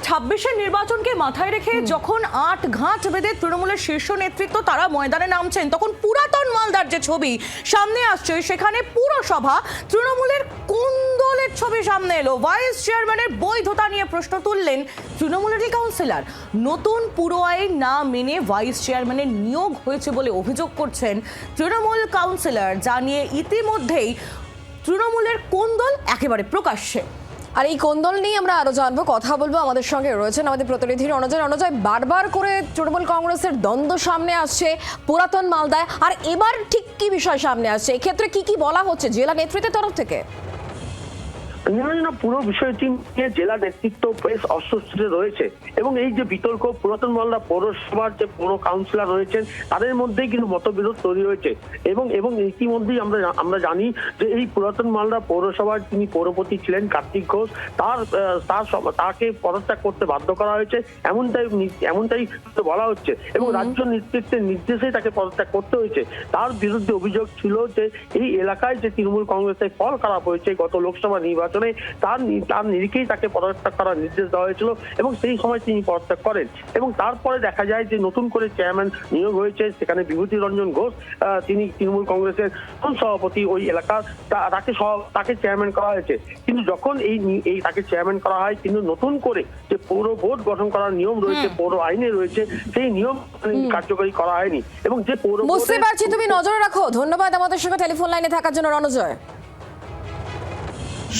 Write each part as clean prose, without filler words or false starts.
2026-এর নির্বাচনকে মাথায় রেখে যখন আট ঘাট বেঁধে তৃণমূলের শীর্ষ নেতৃত্ব তারা ময়দানে নামছেন, তখন পুরাতন মালদার যে ছবি সামনে আসছে, সেখানে পুরসভা তৃণমূলের কোন্দলের ছবি সামনে এলো। ভাইস চেয়ারম্যানের বৈধতা নিয়ে প্রশ্ন তুললেন তৃণমূলেরই কাউন্সিলর। নতুন পুর আইন না মেনে ভাইস চেয়ারম্যানের নিয়োগ হয়েছে বলে অভিযোগ করছেন তৃণমূল কাউন্সিলর, যা নিয়ে ইতিমধ্যেই তৃণমূলের কোন্দল একেবারে প্রকাশ্যে। আর এই কোন্দল নিয়ে আমরা আরো জানবো, কথা বলবো। আমাদের সঙ্গে রয়েছেন আমাদের প্রতিনিধি রণজয়। বারবার করে তৃণমূল কংগ্রেসের দ্বন্দ্ব সামনে আসছে পুরাতন মালদায়, আর এবার ঠিক কি বিষয় সামনে আসছে, এক্ষেত্রে কি বলা হচ্ছে জেলা নেতৃত্বের তরফ থেকে? পুরো বিষয়টি নিয়ে জেলা নেতৃত্ব বেশ অস্বস্তিতে রয়েছে এবং এই যে বিতর্ক, পুরাতন মালদা পৌরসভার যে পৌর কাউন্সিলর রয়েছেন তাদের মধ্যেই কিন্তু মতবিরোধ তৈরি হয়েছে এবং ইতিমধ্যেই আমরা জানি যে এই পুরাতন মালদা পৌরসভার যিনি পৌরপতি ছিলেন কার্তিক ঘোষ, তাকে পদত্যাগ করতে বাধ্য করা হয়েছে, এমনটাই বলা হচ্ছে এবং রাজ্য নেতৃত্বের নির্দেশেই তাকে পদত্যাগ করতে হয়েছে। তার বিরুদ্ধে অভিযোগ ছিল যে এই এলাকায় যে তৃণমূল কংগ্রেসের ফল খারাপ হয়েছে গত লোকসভা নির্বাচনে, তার নিরিখেই তাকে পদত্যাগ করার নির্দেশ দেওয়া হয়েছিল এবং সেই সময় তিনি পদত্যাগ করেন। এবং তারপরে দেখা যায় যে নতুন করে চেয়ারম্যান নিয়োগ হয়েছে, সেখানে বিভূতি রঞ্জন ঘোষ, তিনি তৃণমূল কংগ্রেসের সভাপতি ওই এলাকার, তাকে চেয়ারম্যান করা হয়েছে। কিন্তু যখন এই তাকে চেয়ারম্যান করা হয়, কিন্তু নতুন করে যে পৌর বোর্ড গঠন করার নিয়ম রয়েছে, পৌর আইনে রয়েছে, সেই নিয়ম কার্যকরী করা হয়নি এবং যে পৌর বুঝতে পারছি, তুমি নজরে রাখো। ধন্যবাদ আমাদের সঙ্গে টেলিফোন লাইনে থাকার জন্য রণজয়।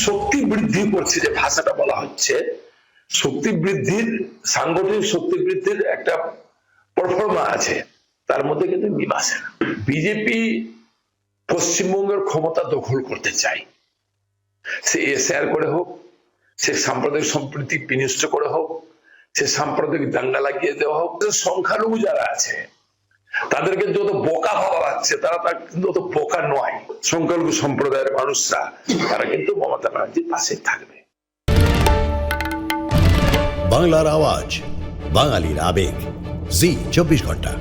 শক্তি বৃদ্ধি করছে যে ভাষাটা বলা হচ্ছে, শক্তি বৃদ্ধির, সাংগঠনিক শক্তি বৃদ্ধির একটা পারফরম্যান্স আছে, তার মধ্যে কিন্তু মিল আসে না। বিজেপি পশ্চিমবঙ্গের ক্ষমতা দখল করতে চায়, সে এসআর করে হোক, সে সাম্প্রদায়িক সম্প্রীতি বিনষ্ট করে হোক, সে সাম্প্রদায়িক দাঙ্গা লাগিয়ে দেওয়া হোক। সংখ্যালঘু যারা আছে তাদেরকে যত বোকা ভাবা যাচ্ছে, তারা কিন্তু অত বোকা নয়। সংখ্যালঘু সম্প্রদায়ের মানুষরা তারা কিন্তু মমতা ব্যানার্জির পাশে থাকবে। বাংলার আওয়াজ, বাঙালির আবেগ, জি 24 ঘন্টা।